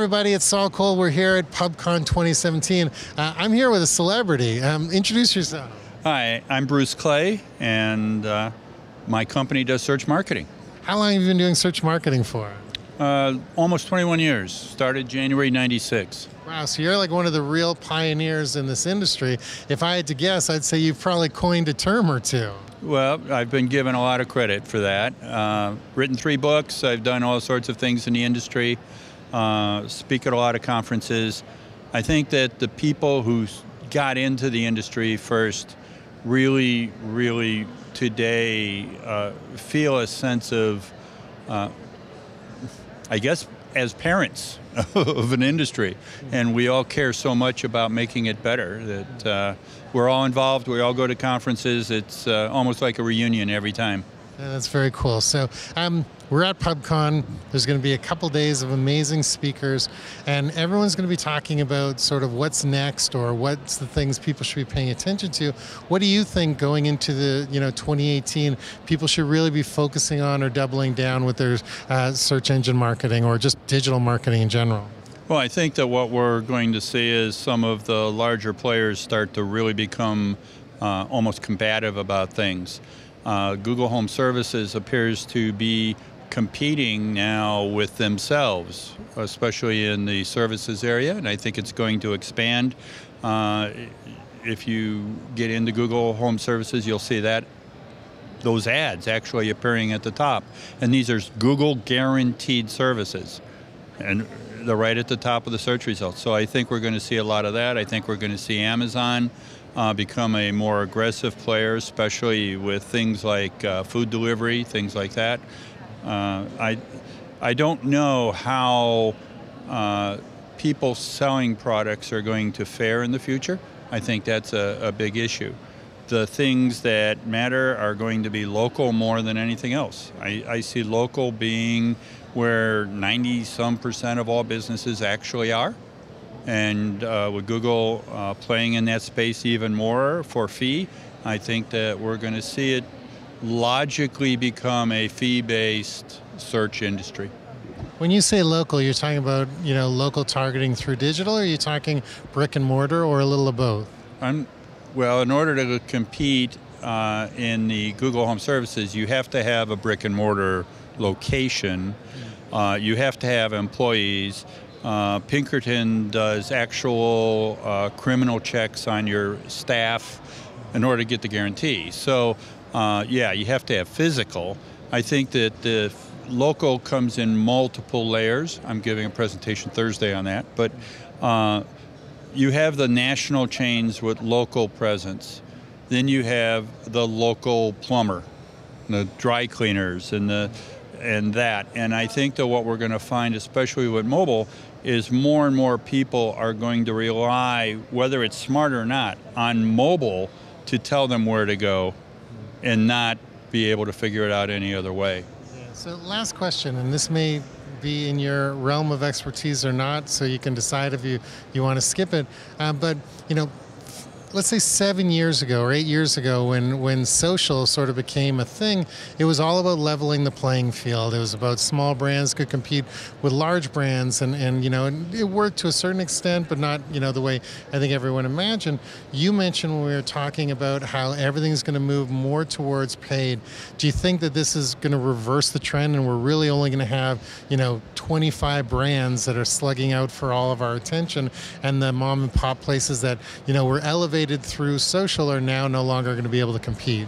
everybody, it's Saul Colt. We're here at Pubcon 2017. I'm here with a celebrity. Introduce yourself. Hi, I'm Bruce Clay, and my company does search marketing. How long have you been doing search marketing for? Almost 21 years. Started January '96. Wow, so you're like one of the real pioneers in this industry. If I had to guess, I'd say you've probably coined a term or two. Well, I've been given a lot of credit for that. Written 3 books. I've done all sorts of things in the industry. Speak at a lot of conferences. I think that the people who got into the industry first really today feel a sense of, I guess, as parents of an industry, and we all care so much about making it better that we're all involved, we all go to conferences. It's almost like a reunion every time. Yeah, that's very cool. So we're at Pubcon. There's going to be a couple days of amazing speakers, and everyone's going to be talking about sort of what's next or what's the things people should be paying attention to. What do you think going into the 2018 people should really be focusing on or doubling down with their search engine marketing or just digital marketing in general? Well, I think that what we're going to see is some of the larger players start to really become almost combative about things. Google Home Services appears to be competing now with themselves, especially in the services area, and I think it's going to expand. If you get into Google Home Services, you'll see that those ads actually appearing at the top, and these are Google guaranteed services, and they're right at the top of the search results. So I think we're going to see a lot of that. I think we're going to see Amazon become a more aggressive player, especially with things like food delivery, things like that. I don't know how people selling products are going to fare in the future. I think that's a big issue. The things that matter are going to be local more than anything else. I see local being where 90-some% of all businesses actually are. And with Google playing in that space even more for fee, I think that we're going to see it logically become a fee-based search industry. When you say local, you're talking about local targeting through digital, or are you talking brick and mortar, or a little of both? Well, in order to compete in the Google Home Services, you have to have a brick and mortar location. You have to have employees. Pinkerton does actual criminal checks on your staff in order to get the guarantee. So, yeah, you have to have physical. I think that the local comes in multiple layers. I'm giving a presentation Thursday on that. But you have the national chains with local presence. Then you have the local plumber, the dry cleaners, and that. And I think that what we're going to find, especially with mobile, is more and more people are going to rely, whether it's smart or not, on mobile to tell them where to go and not be able to figure it out any other way. Yeah, so last question, and this may be in your realm of expertise or not, so you can decide if you want to skip it. But let's say 7 years ago or 8 years ago when social sort of became a thing, it was all about leveling the playing field. It was about small brands could compete with large brands, and it worked to a certain extent, but not the way I think everyone imagined. You mentioned when we were talking about how everything's going to move more towards paid. Do you think that this is going to reverse the trend, and we're really only going to have 25 brands that are slugging out for all of our attention, and the mom and pop places that were elevated through social are now no longer going to be able to compete?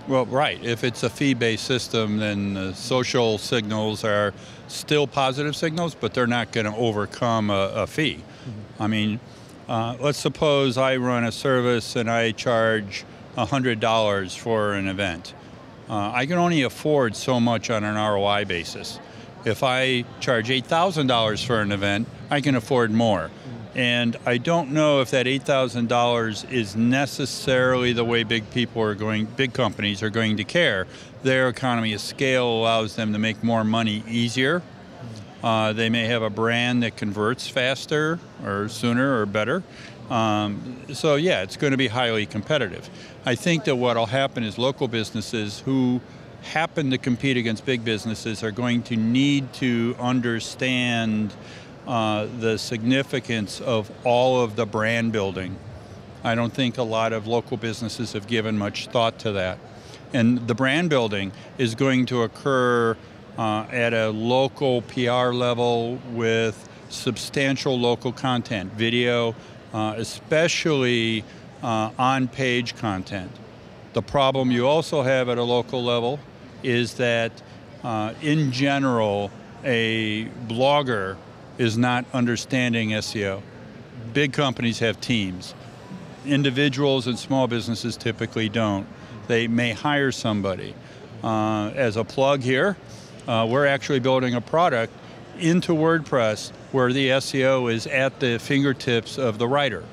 Well, right. If it's a fee-based system, then the social signals are still positive signals, but they're not going to overcome a fee. Mm-hmm. I mean, let's suppose I run a service and I charge $100 for an event. I can only afford so much on an ROI basis. If I charge $8,000 for an event, I can afford more. And I don't know if that $8,000 is necessarily the way big companies are going to care. Their economy of scale allows them to make more money easier. They may have a brand that converts faster or sooner or better. So yeah, it's going to be highly competitive. I think that what will happen is local businesses who happen to compete against big businesses are going to need to understand the significance of all of the brand building. I don't think a lot of local businesses have given much thought to that. And the brand building is going to occur at a local PR level with substantial local content, video, especially on-page content. The problem you also have at a local level is that in general, a blogger is not understanding SEO. Big companies have teams. Individuals and small businesses typically don't. They may hire somebody. As a plug here, we're actually building a product into WordPress where the SEO is at the fingertips of the writer.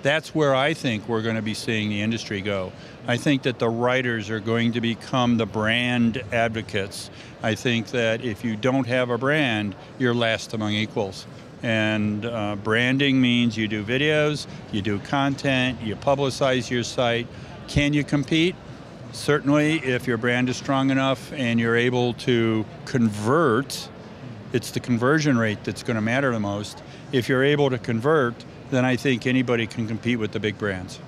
That's where I think we're going to be seeing the industry go. I think that the writers are going to become the brand advocates. I think that if you don't have a brand, you're last among equals. And branding means you do videos, you do content, you publicize your site. Can you compete? Certainly, if your brand is strong enough and you're able to convert, it's the conversion rate that's going to matter the most. If you're able to convert, then I think anybody can compete with the big brands.